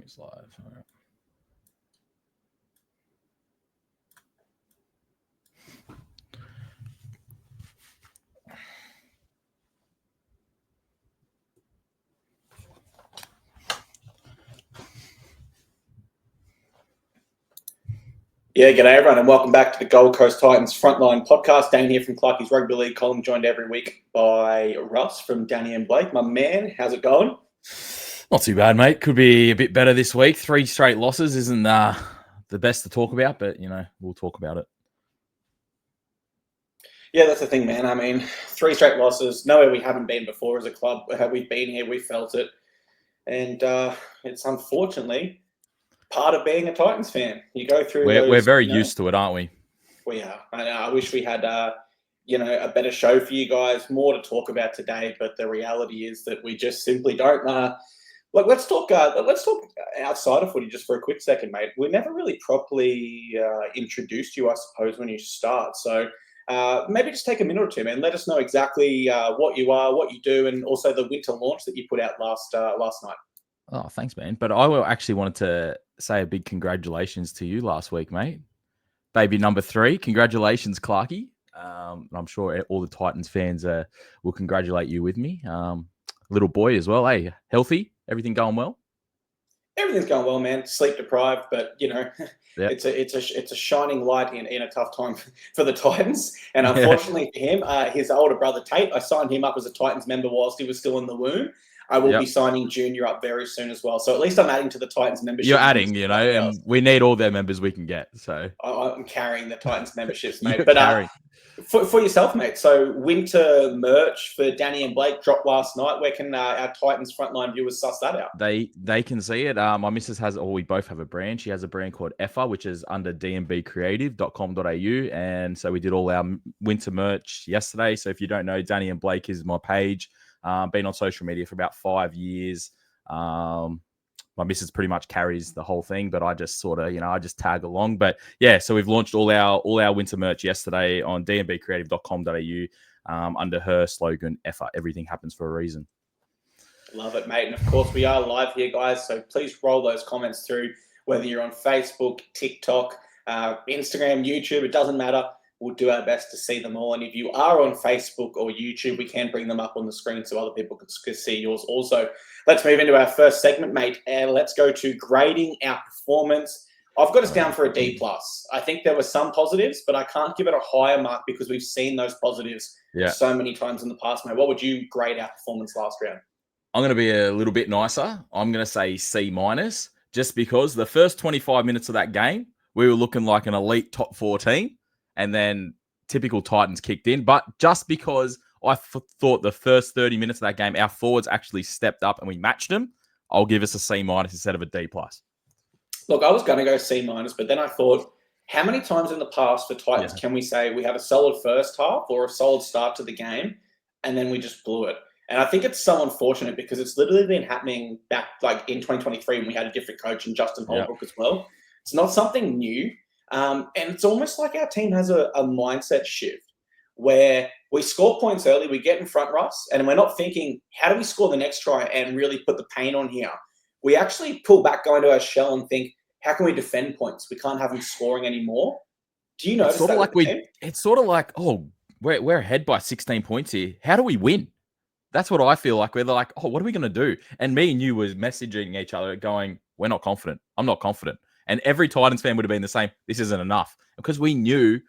Streaming's live. All right. Yeah, g'day everyone, and welcome back to the Gold Coast Titans Frontline podcast. Dane here from Clarkie's Rugby League column, joined every week by Russ from Danny and Blake. My man, how's it going? Not too bad, mate. Could be a bit better this week. 3 straight losses isn't the best to talk about, but, we'll talk about it. Yeah, that's the thing, man. I mean, 3 straight losses, nowhere we haven't been before as a club. We've been here, we felt it. And it's unfortunately part of being a Titans fan. You go through We're very used to it, aren't we? We are. I wish we had, a better show for you guys, more to talk about today. But the reality is that we just simply don't. Let's talk outside of footy just for a quick second, mate. We never really properly introduced you, I suppose, when you start. So maybe just take a minute or two, man. Let us know exactly what you are, what you do, and also the winter launch that you put out last night. Oh, thanks, man. But I actually wanted to say a big congratulations to you last week, mate. Baby number 3. Congratulations, Clarkie. I'm sure all the Titans fans will congratulate you with me. Little boy as well. Hey, healthy? Everything going well? Everything's going well, man. Sleep deprived, but Yep. it's a shining light in a tough time for the Titans. And unfortunately for him, his older brother Tate, I signed him up as a Titans member whilst he was still in the womb. I will be signing Junior up very soon as well. So at least I'm adding to the Titans membership. You're adding, and we need all their members we can get. So I'm carrying the Titans memberships, mate. But for yourself, mate. So winter merch for Danny and Blake dropped last night. Where can our Titans frontline viewers suss that out? They can see it. My missus has, or we both have a brand. She has a brand called Effa, which is under dnbcreative.com.au. And so we did all our winter merch yesterday. So if you don't know, Danny and Blake is my page. Been on social media for about 5 years. My missus pretty much carries the whole thing, but I just sort of, I just tag along. But yeah, so we've launched all our winter merch yesterday on dnbcreative.com.au under her slogan, "Effa, everything happens for a reason." Love it, mate. And of course, we are live here, guys. So please roll those comments through, whether you're on Facebook, TikTok, Instagram, YouTube, it doesn't matter. We'll do our best to see them all. And if you are on Facebook or YouTube, we can bring them up on the screen so other people can see yours also. Let's move into our first segment, mate, and let's go to grading our performance. I've got us down for a D+. I think there were some positives, but I can't give it a higher mark because we've seen those positives so many times in the past, mate. What would you grade our performance last round? I'm going to be a little bit nicer. I'm going to say C-, just because the first 25 minutes of that game, we were looking like an elite top 4 team. And then typical Titans kicked in. But just because I thought the first 30 minutes of that game, our forwards actually stepped up and we matched them, I'll give us a C- instead of a D+. Look, I was going to go C-, but then I thought, how many times in the past for Titans can we say we had a solid first half or a solid start to the game and then we just blew it? And I think it's so unfortunate because it's literally been happening back like in 2023 when we had a different coach and Justin Holbrook as well. It's not something new. And it's almost like our team has a mindset shift where we score points early, we get in front, Russ, and we're not thinking, how do we score the next try and really put the pain on here? We actually pull back, go into our shell and think, how can we defend points? We can't have them scoring anymore. Do you notice it's sort of like, oh, we're ahead by 16 points here. How do we win? That's what I feel like. We're like, oh, what are we going to do? And me and you was messaging each other going, we're not confident. I'm not confident. And every Titans fan would have been the same. This isn't enough because we knew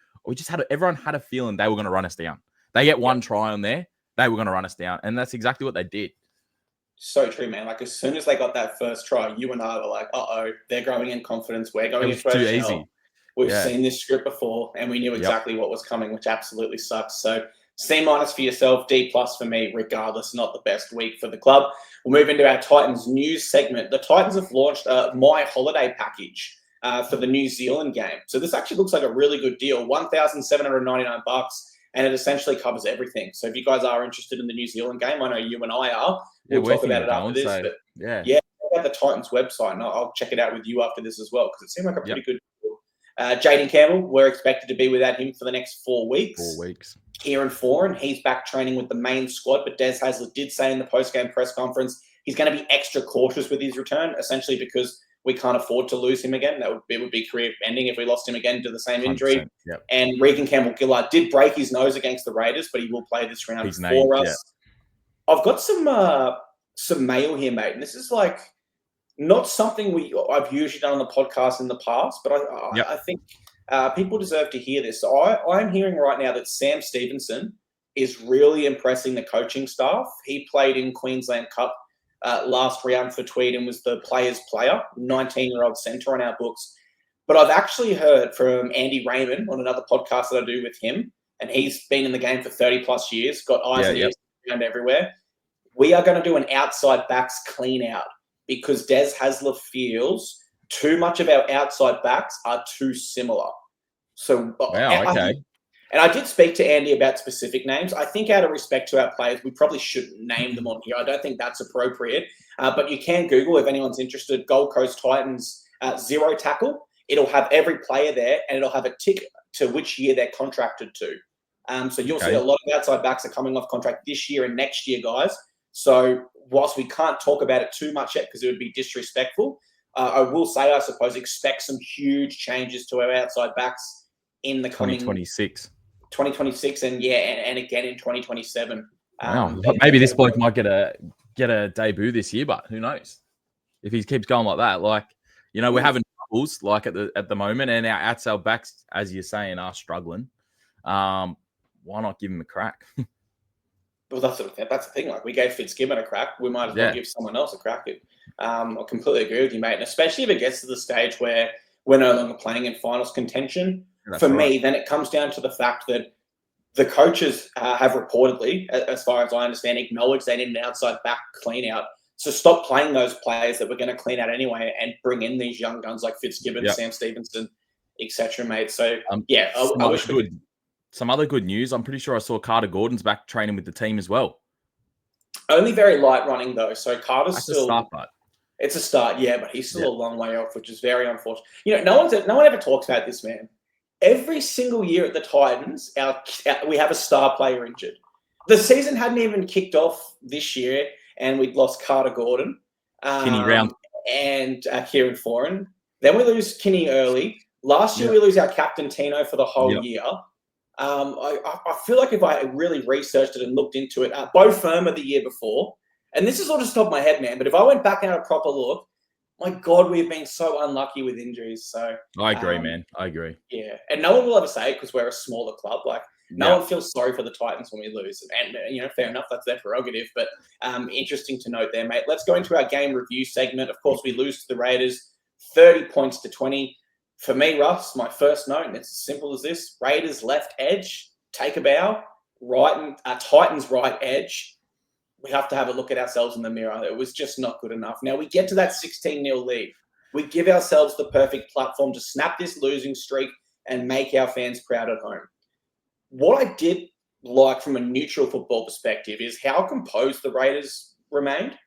everyone had a feeling they were going to run us down. They get one try on there, they were going to run us down. And that's exactly what they did. So true, man. Like as soon as they got that first try, you and I were like, uh-oh, they're growing in confidence. We're going into our shell. We've seen this script before and we knew exactly what was coming, which absolutely sucks. So C- for yourself, D+ for me, regardless, not the best week for the club. We'll move into our Titans news segment. The Titans have launched a My Holiday package for the New Zealand game. So this actually looks like a really good deal, $1,799, and it essentially covers everything. So if you guys are interested in the New Zealand game, I know you and I are. We'll talk about it after this. But check out the Titans website, and I'll check it out with you after this as well, because it seemed like a pretty good deal. Jaden Campbell, we're expected to be without him for the next 4 weeks. 4 weeks. Kieran Foran, he's back training with the main squad, but Des Hasler did say in the post-game press conference he's going to be extra cautious with his return, essentially because we can't afford to lose him again. It would be career-ending if we lost him again to the same injury. Yep. And Regan Campbell-Gillard did break his nose against the Raiders, but he will play this round for us. Yeah. I've got some mail here, mate, and this is like not something I've usually done on the podcast in the past, but I think people deserve to hear this. So I'm hearing right now that Sam Stevenson is really impressing the coaching staff. He played in Queensland Cup last round for Tweed and was the player's player, 19-year-old centre on our books. But I've actually heard from Andy Raymond on another podcast that I do with him, and he's been in the game for 30-plus years, got eyes and ears around everywhere. We are going to do an outside backs clean out because Des Hasler feels too much of our outside backs are too similar. So, and I did speak to Andy about specific names. I think out of respect to our players, we probably shouldn't name them on here. I don't think that's appropriate. But you can Google, if anyone's interested, Gold Coast Titans zero tackle. It'll have every player there, and it'll have a tick to which year they're contracted to. So you'll see a lot of outside backs are coming off contract this year and next year, guys. So whilst we can't talk about it too much yet because it would be disrespectful, I will say, I suppose, expect some huge changes to our outside backs in the coming 2026 and again in 2027. Wow. Maybe this bloke might get a debut this year, but who knows? If he keeps going like that, we're having troubles at the moment, and our outside backs, as you're saying, are struggling. Why not give him a crack? Well, that's the thing. We gave Fitzgibbon a crack. We might as well give someone else a crack. I completely agree with you, mate. And especially if it gets to the stage where we're no longer playing in finals contention. Me, then it comes down to the fact that the coaches have reportedly, as far as I understand, acknowledged they need an outside back clean out. So stop playing those players that we're going to clean out anyway and bring in these young guns like Fitzgibbon, Sam Stevenson, etc., mate. So, I wish we could. Some other good news. I'm pretty sure I saw Carter Gordon's back training with the team as well. Only very light running, though. So Carter's still... a start, but... It's a start, but he's still a long way off, which is very unfortunate. No one ever talks about this, man. Every single year at the Titans, we have a star player injured. The season hadn't even kicked off this year, and we'd lost Carter Gordon. Kinney round. And Kieran Foran. Then we lose Kinney early. Last year, we lose our captain, Tino, for the whole year. I feel like if I really researched it and looked into it, Bo Firma the year before, and this is all just top of my head, man, but if I went back and had a proper look, my God, we've been so unlucky with injuries. So I agree, man. I agree. Yeah, and no one will ever say it because we're a smaller club. No one feels sorry for the Titans when we lose, and fair enough, that's their prerogative. But interesting to note there, mate. Let's go into our game review segment. Of course, we lose to the Raiders, 30 points to 20. For me, Russ, my first note, and it's as simple as this: Raiders left edge, take a bow. Titans right edge. We have to have a look at ourselves in the mirror. It was just not good enough. Now we get to that 16-0 lead. We give ourselves the perfect platform to snap this losing streak and make our fans proud at home. What I did like from a neutral football perspective is how composed the Raiders remained.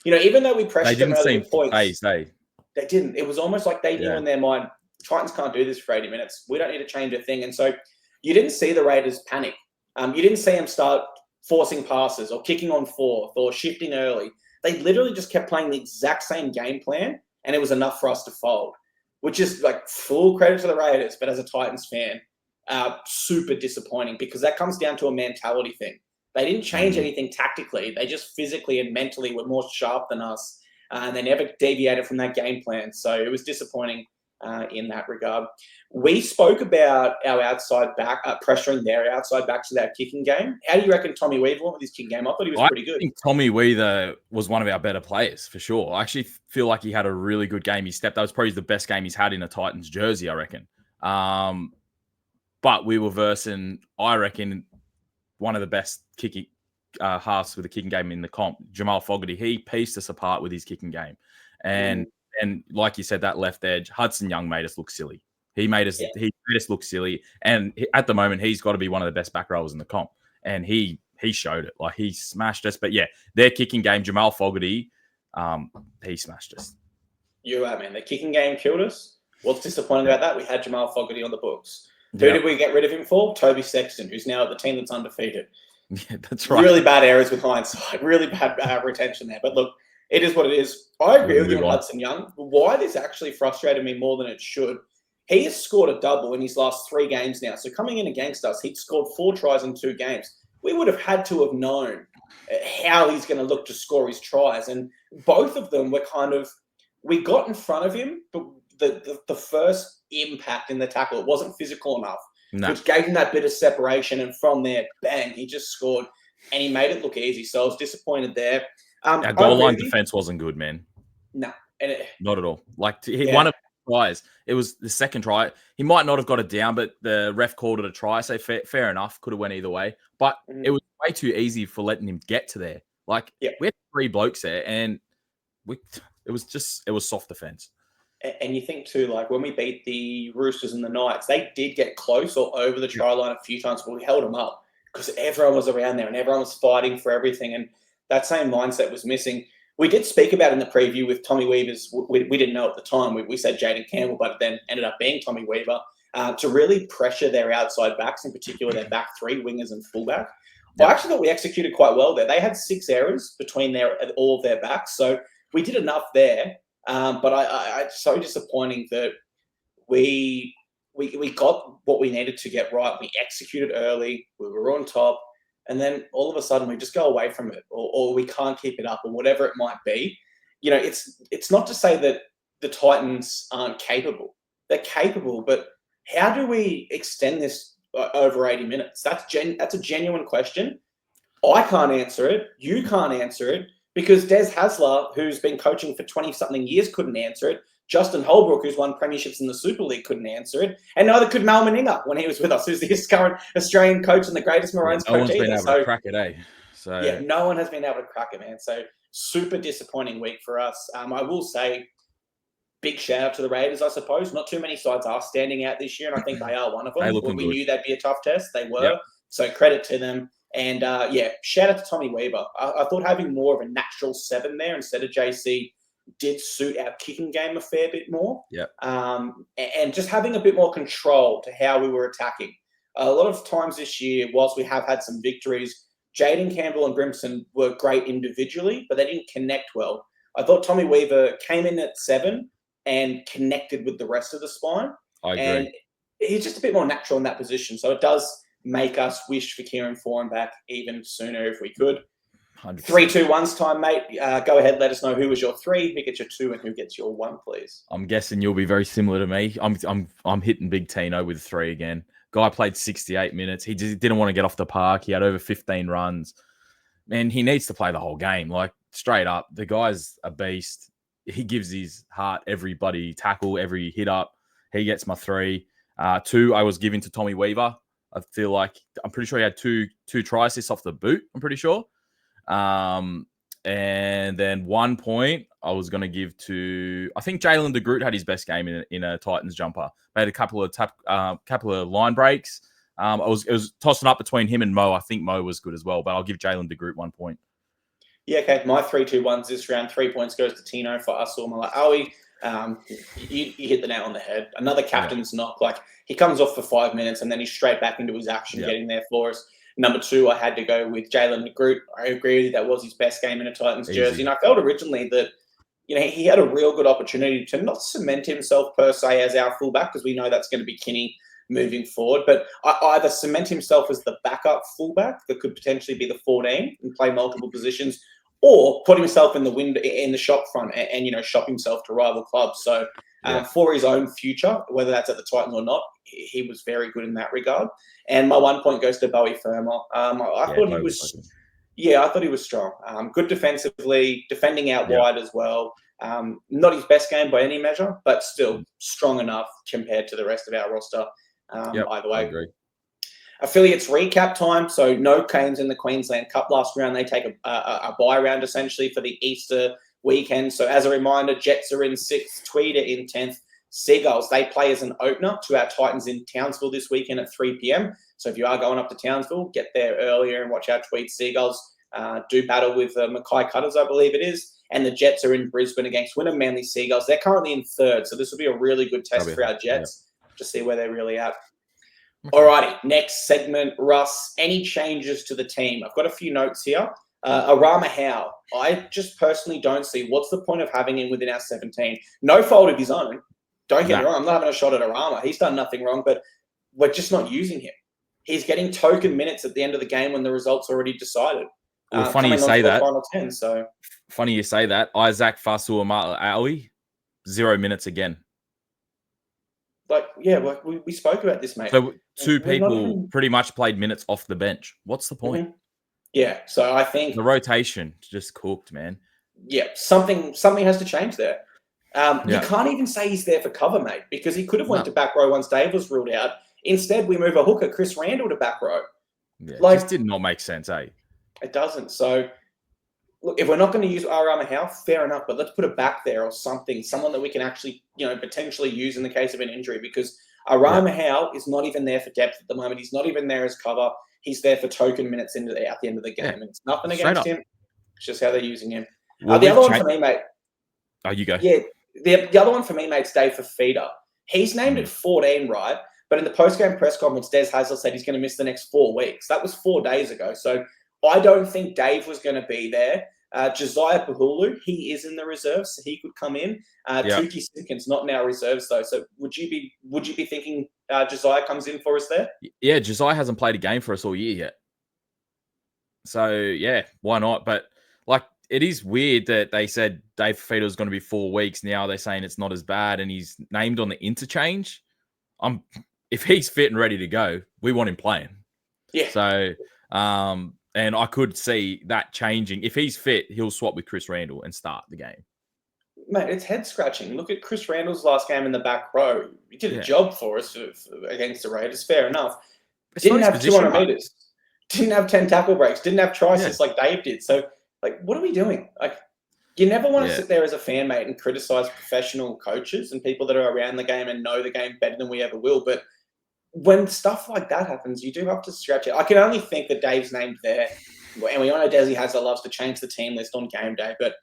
Even though we pressured them early points, they didn't. It was almost like they knew in their mind, Titans can't do this for 80 minutes. We don't need to change a thing. And so you didn't see the Raiders panic. You didn't see them start forcing passes or kicking on fourth or shifting early. They literally just kept playing the exact same game plan, and it was enough for us to fold, which is full credit to the Raiders. But as a Titans fan, super disappointing because that comes down to a mentality thing. They didn't change anything tactically. They just physically and mentally were more sharp than us, and they never deviated from that game plan. So it was disappointing in that regard. We spoke about our outside back, pressuring their outside backs with our kicking game. How do you reckon Tommy Weaver went with his kicking game? I thought he was pretty good. I think Tommy Weaver was one of our better players for sure. I actually feel like he had a really good game. That was probably the best game he's had in a Titans jersey, I reckon. But we were versing, I reckon, one of the best kicking halves with a kicking game in the comp, Jamal Fogarty. He pieced us apart with his kicking game. And like you said, that left edge, Hudson Young made us look silly. He made us look silly. And at the moment, he's got to be one of the best back rowers in the comp. And he showed it. He smashed us. But their kicking game, Jamal Fogarty, he smashed us. You're right, man. The kicking game killed us. What's disappointing about that? We had Jamal Fogarty on the books. Who did we get rid of him for? Toby Sexton, who's now at the team that's undefeated. Yeah, that's right. Really bad errors with hindsight. Really bad retention there. But look, it is what it is. I agree with you on Hudson Young. Why this actually frustrated me more than it should, he has scored a double in his last 3 games now. So coming in against us, he'd scored 4 tries in 2 games. We would have had to have known how he's going to look to score his tries. And both of them were kind of, we got in front of him, but the first impact in the tackle, it wasn't physical enough, which gave him that bit of separation. And from there, bang, he just scored and he made it look easy. So I was disappointed there. Our goal line defense wasn't good, man. No. Not at all. Like, one of the tries, it was the second try. He might not have got it down, but the ref called it a try. So fair enough. Could have went either way. But it was way too easy for letting him get to there. Like, we had 3 blokes there, and it was soft defense. And you think too, like when we beat the Roosters and the Knights, they did get close or over the try line a few times, but we held them up because everyone was around there and everyone was fighting for everything. And that same mindset was missing. We did speak about in the preview with Tommy Weaver's, we didn't know at the time, we said Jaden Campbell, but it then ended up being Tommy Weaver, to really pressure their outside backs, in particular their back 3, wingers and fullback. I actually thought we executed quite well there. They had 6 errors between all of their backs, so we did enough there. But it's so disappointing that we got what we needed to get right. We executed early. We were on top. And then all of a sudden we just go away from it or we can't keep it up or whatever it might be. You know, it's not to say that the Titans aren't capable. They're capable, but how do we extend this over 80 minutes? That's a genuine question. I can't answer it. You can't answer it. Because Des Hasler, who's been coaching for 20-something years, couldn't answer it. Justin Holbrook, who's won premierships in the Super League, couldn't answer it. And neither could Mal Meninga when he was with us, who's the current Australian coach and the greatest Maroons coach. No one's been able to crack it, eh? So yeah, no one has been able to crack it, man. So super disappointing week for us. I will say, big shout out to the Raiders, I suppose. Not too many sides are standing out this year, and I think they are one of them. We knew that'd be a tough test. They were. Yep. So credit to them. And, shout out to Tommy Weaver. I thought having more of a natural 7 there instead of JC did suit our kicking game a fair bit more. Yep. And just having a bit more control to how we were attacking. A lot of times this year, whilst we have had some victories, Jaden Campbell and Brimson were great individually, but they didn't connect well. I thought Tommy Weaver came in at 7 and connected with the rest of the spine. I agree. And he's just a bit more natural in that position. So it does make us wish for Kieran Foran back even sooner if we could. 100%. 3, 2, 1's time, mate. Go ahead. Let us know who was your 3, who gets your 2, and who gets your 1, please. I'm guessing you'll be very similar to me. I'm hitting Big Tino with 3 again. Guy played 68 minutes. He just didn't want to get off the park. He had over 15 runs. Man, he needs to play the whole game. Like, straight up, the guy's a beast. He gives his heart every bloody tackle, every hit up. He gets my 3. 2, I was giving to Tommy Weaver. I feel like I'm pretty sure he had two try assists off the boot. I'm pretty sure. And then 1 point I was going to give to, I think Jalen de Groot had his best game in a Titans jumper. They had a couple of line breaks. It was tossing up between him and Mo. I think Mo was good as well, but I'll give Jalen de Groot 1 point. Yeah, okay. My 3, 2, 1s this round. 3 points goes to Tino for Asul Malawi. You hit the nail on the head. Another captain's knock. Like, he comes off for 5 minutes and then he's straight back into his action, getting there for us. Number 2, I had to go with Jalen de Groot. I agree with you. That was his best game in a Titans jersey. And I felt originally that, he had a real good opportunity to not cement himself per se as our fullback, because we know that's going to be Kinney moving forward, but either cement himself as the backup fullback that could potentially be the 14 and play multiple positions, or put himself in the window in the shop front and shop himself to rival clubs. So for his own future, whether that's at the Titans or not, he was very good in that regard. And my 1 point goes to Bowie Firma. I thought he was strong. Good defensively, defending out wide as well. Not his best game by any measure, but still strong enough compared to the rest of our roster. Either way. I agree. Affiliates recap time. So no Canes in the Queensland Cup last round. They take a bye round essentially for the Easter weekend. So as a reminder, Jets are in 6th, Tweeder in 10th. Seagulls, they play as an opener to our Titans in Townsville this weekend at 3 p.m. So if you are going up to Townsville, get there earlier and watch our Tweed Seagulls do battle with Mackay Cutters, I believe it is. And the Jets are in Brisbane against Wynnum Manly Seagulls. They're currently in 3rd. So this will be a really good test for our Jets to see where they're really at. Okay. Alrighty, next segment, Russ. Any changes to the team? I've got a few notes here. Arama Howe. I just personally don't see what's the point of having him within our 17. No fault of his own. Don't get me wrong. I'm not having a shot at Arama. He's done nothing wrong, but we're just not using him. He's getting token minutes at the end of the game when the result's already decided. Well, funny you say that. Final 10, so. Funny you say that. Isaac Fasuama'awi, 0 minutes again. Like, yeah, we spoke about this, mate. So two people pretty much played minutes off the bench. What's the point? Mm-hmm. Yeah, so I think the rotation just cooked, man. Yeah, something has to change there. You can't even say he's there for cover, mate, because he could have went to back row once Dave was ruled out. Instead, we move a hooker, Chris Randall, to back row. Yeah, it just did not make sense, eh? It doesn't. So, look, if we're not going to use Arama Howe, fair enough, but let's put a back there or something, someone that we can actually, potentially use in the case of an injury, because Arama Howe is not even there for depth at the moment. He's not even there as cover. He's there for token minutes at the end of the game. And it's nothing against him. It's just how they're using him. Well, the other one for me, mate. Oh, you go. Yeah, the other one for me, mate, is Dave Fafita. He's named at 14, right? But in the post-game press conference, Des Hasler said he's going to miss the next 4 weeks. That was 4 days ago. So I don't think Dave was going to be there. Josiah Pahulu, he is in the reserves, so he could come in. Tuki Simpkins, not in our reserves though. So would you be thinking Josiah comes in for us there? Yeah, Josiah hasn't played a game for us all year yet. So yeah, why not? But it is weird that they said Dave Fafita was going to be 4 weeks. Now they're saying it's not as bad, and he's named on the interchange. If he's fit and ready to go, we want him playing. Yeah. So, and I could see that changing. If he's fit, he'll swap with Chris Randall and start the game. Mate, it's head scratching. Look at Chris Randall's last game in the back row. He did a job for us against the Raiders. Fair enough. Didn't have 200 meters. Didn't have 10 tackle breaks. Didn't have tries like Dave did. So, what are we doing? You never want to sit there as a fan, mate, and criticize professional coaches and people that are around the game and know the game better than we ever will. But when stuff like that happens, you do have to stretch it. I can only think that Dave's named there, and we all know Desi Hasler loves to change the team list on game day. But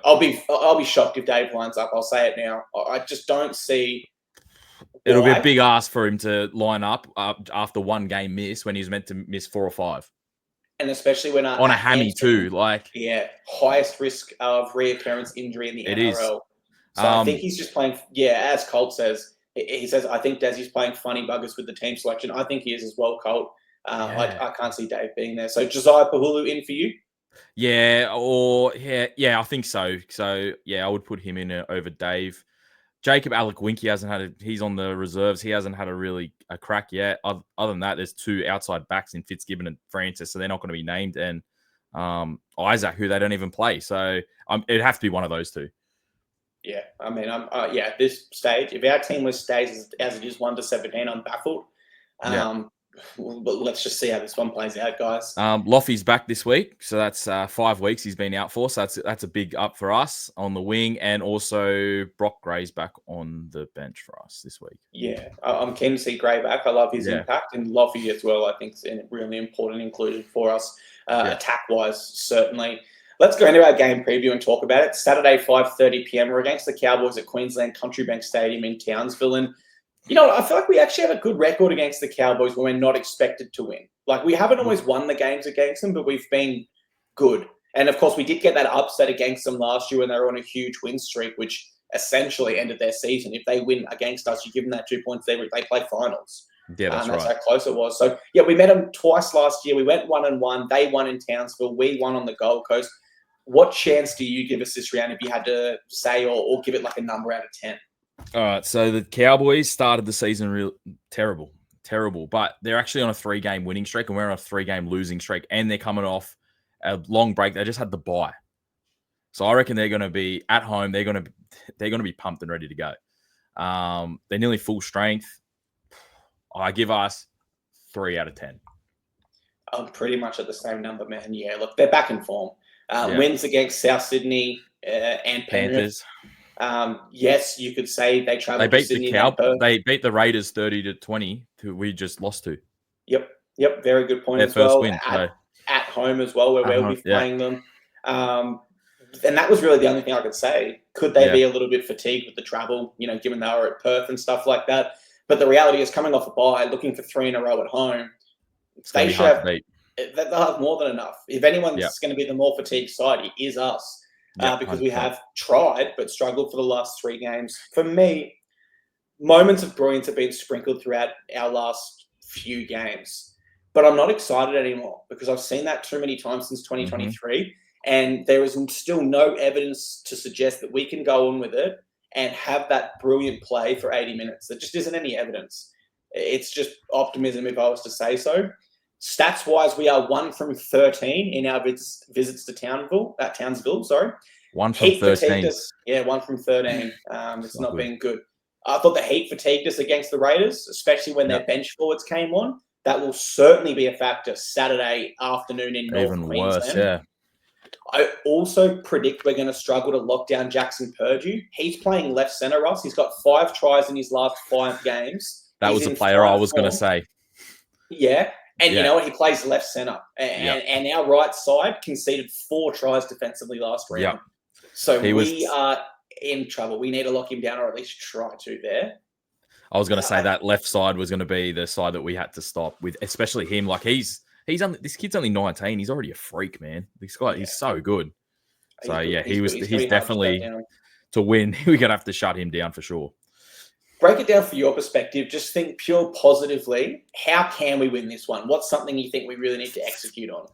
I'll be shocked if Dave lines up. I'll say it now. I just don't see. It'll be a big ask for him to line up after 1 game miss when he's meant to miss 4 or 5. And especially when on a hammy too, highest risk of reoccurrence injury in the NRL. So I think he's just playing. Yeah, as Colt says, he says I think Desi's playing funny buggers with the team selection. I think he is as well, Colt. I can't see Dave being there. So Josiah Pahulu in for you? Yeah, I think so. So I would put him in over Dave. Jacob Alakwinki he's on the reserves. He hasn't had a crack yet. Other than that, there's 2 outside backs in Fitzgibbon and Francis, so they're not going to be named. And Isaac, who they don't even play. So it'd have to be one of those 2. Yeah, I mean, at this stage, if our team list stays as it is 1 to 17, I'm baffled. But let's just see how this one plays out, guys. Loffy's back this week, so that's 5 weeks he's been out for. So that's a big up for us on the wing, and also Brock Gray's back on the bench for us this week. Yeah, I'm keen to see Gray back. I love his impact, and Loffy as well. I think is a really important inclusion for us, attack-wise, certainly. Let's go into our game preview and talk about it. Saturday, 5:30 p.m. We're against the Cowboys at Queensland Country Bank Stadium in Townsville, and I feel like we actually have a good record against the Cowboys when we're not expected to win. We haven't always won the games against them, but we've been good. And, of course, we did get that upset against them last year when they were on a huge win streak, which essentially ended their season. If they win against us, you give them that 2 points, they play finals. Yeah, that's right. That's how close it was. So, we met them twice last year. We went 1-1. They won in Townsville. We won on the Gold Coast. What chance do you give us this round if you had to say or give it a number out of 10? All right, so the Cowboys started the season real terrible, but they're actually on a 3-game winning streak, and we're on a 3-game losing streak, and they're coming off a long break. They just had the bye, so I reckon they're going to be at home. They're going to be pumped and ready to go. They're nearly full strength. I give us 3 out of 10. I'm pretty much at the same number, man. Yeah, look, they're back in form. Wins against South Sydney and Panthers. Yes, you could say they traveled. They beat They beat the Raiders 30-20, who we just lost to. Yep. Very good point. Their as first well. win at home as well, where we'll be playing them. And that was really the only thing I could say. Could they be a little bit fatigued with the travel? Given they were at Perth and stuff like that. But the reality is, coming off a bye, looking for 3 in a row at home, they should have. They'll have more than enough. If anyone's going to be the more fatigued side, it is us, because 100%. We have tried but struggled for the last 3 games. For me, moments of brilliance have been sprinkled throughout our last few games, but I'm not excited anymore because I've seen that too many times since 2023, and there is still no evidence to suggest that we can go on with it and have that brilliant play for 80 minutes. There just isn't any evidence. It's just optimism, if I was to say so. Stats-wise, we are 1 from 13 in our visits to Townsville. Sorry, 1 from 13. 1 from 13. It's not been good. I thought the Heat fatigued us against the Raiders, especially when their bench forwards came on. That will certainly be a factor Saturday afternoon in North Queensland. Even worse, yeah. I also predict we're going to struggle to lock down Jackson Purdue. He's playing left centre, Ross. He's got 5 tries in his last 5 games. That was the player I was going to say. Yeah. And you know what? He plays left centre. And our right side conceded 4 tries defensively last round. Yep. So we are in trouble. We need to lock him down, or at least try to there. I was going to say that left side was going to be the side that we had to stop with, especially him. Like this kid's only 19. He's already a freak, man. This guy, he's so good. So he's definitely to win. We're going to have to shut him down for sure. Break it down from your perspective. Just think pure positively. How can we win this one? What's something you think we really need to execute on?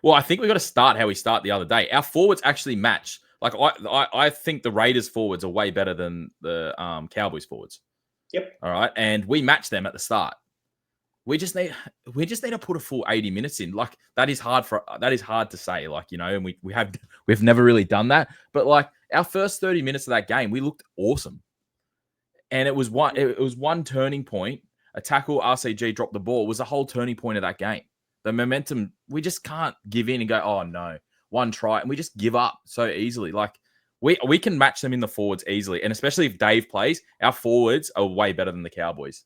Well, I think we've got to start how we start the other day. Our forwards actually match. Like I think the Raiders forwards are way better than the Cowboys forwards. Yep. All right, and we match them at the start. We just need to put a full 80 minutes in. Like that is hard to say. Like, you know, and we've never really done that. But like our first 30 minutes of that game, we looked awesome. And it was one turning point. A tackle, RCG dropped the ball, was the whole turning point of that game. The momentum, we just can't give in and go, oh no, one try, and we just give up so easily. Like we can match them in the forwards easily, and especially if Dave plays, our forwards are way better than the Cowboys.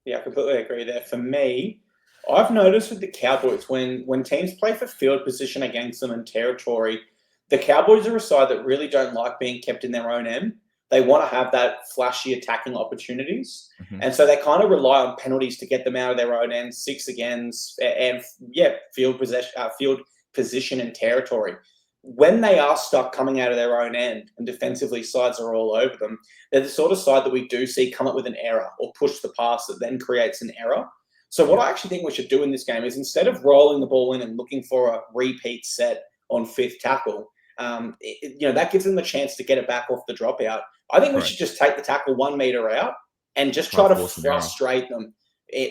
Yeah, I completely agree there. For me, I've noticed with the Cowboys, when teams play for field position against them in territory, the Cowboys are a side that really don't like being kept in their own end. They want to have that flashy attacking opportunities. Mm-hmm. And so they kind of rely on penalties to get them out of their own end, 6 against, and field position and territory. When they are stuck coming out of their own end and defensively sides are all over them, they're the sort of side that we do see come up with an error or push the pass that then creates an error. So what I actually think we should do in this game is, instead of rolling the ball in and looking for a repeat set on 5th tackle, that gives them the chance to get it back off the dropout. I think we should just take the tackle 1 meter out and just try to frustrate them.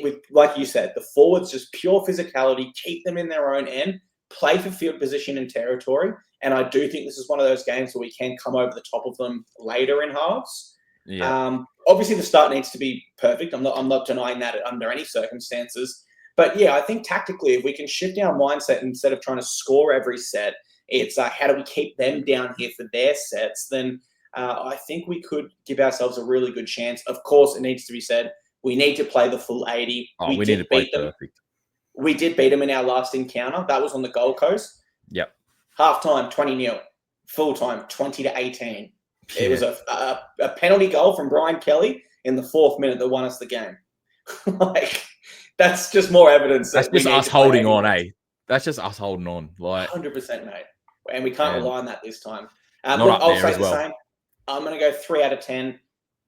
With, like you said, the forwards, just pure physicality, keep them in their own end, play for field position and territory. And I do think this is one of those games where we can come over the top of them later in halves. Yeah. Obviously, the start needs to be perfect. I'm not denying that under any circumstances. But yeah, I think tactically, if we can shift our mindset, instead of trying to score every set, it's how do we keep them down here for their sets? Then I think we could give ourselves a really good chance. Of course, it needs to be said, we need to play the full 80. We need to play perfect. We did beat them in our last encounter. That was on the Gold Coast. Yep. Half-time, 20-0. Full-time, 20-18. Yeah. It was a penalty goal from Brian Kelly in the 4th minute that won us the game. That's just more evidence. That's just us holding on, eh? That's just us holding on. 100%, mate. And we can't rely on that this time. I'll say the same. I'm going to go 3 out of 10.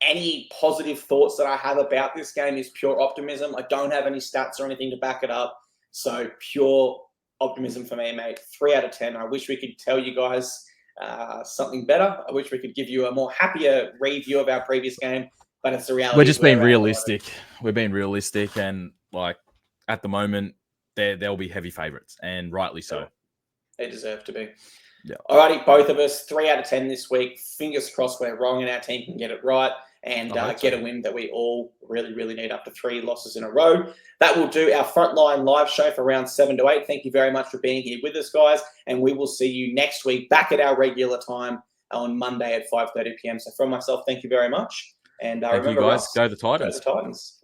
Any positive thoughts that I have about this game is pure optimism. I don't have any stats or anything to back it up. So pure optimism for me, mate. 3 out of 10. I wish we could tell you guys something better. I wish we could give you a more happier review of our previous game, but it's the reality. We're just being realistic. We're being realistic, and at the moment, they'll be heavy favourites, and rightly so. They deserve to be. Yeah. Alrighty, both of us, 3 out of 10 this week. Fingers crossed we're wrong and our team can get it right and get a win that we all really, really need after 3 losses in a row. That will do our Frontline live show for round 7 to 8. Thank you very much for being here with us, guys. And we will see you next week back at our regular time on Monday at 5:30 p.m. So from myself, thank you very much. And thank you, guys. Go the Titans. Go the Titans.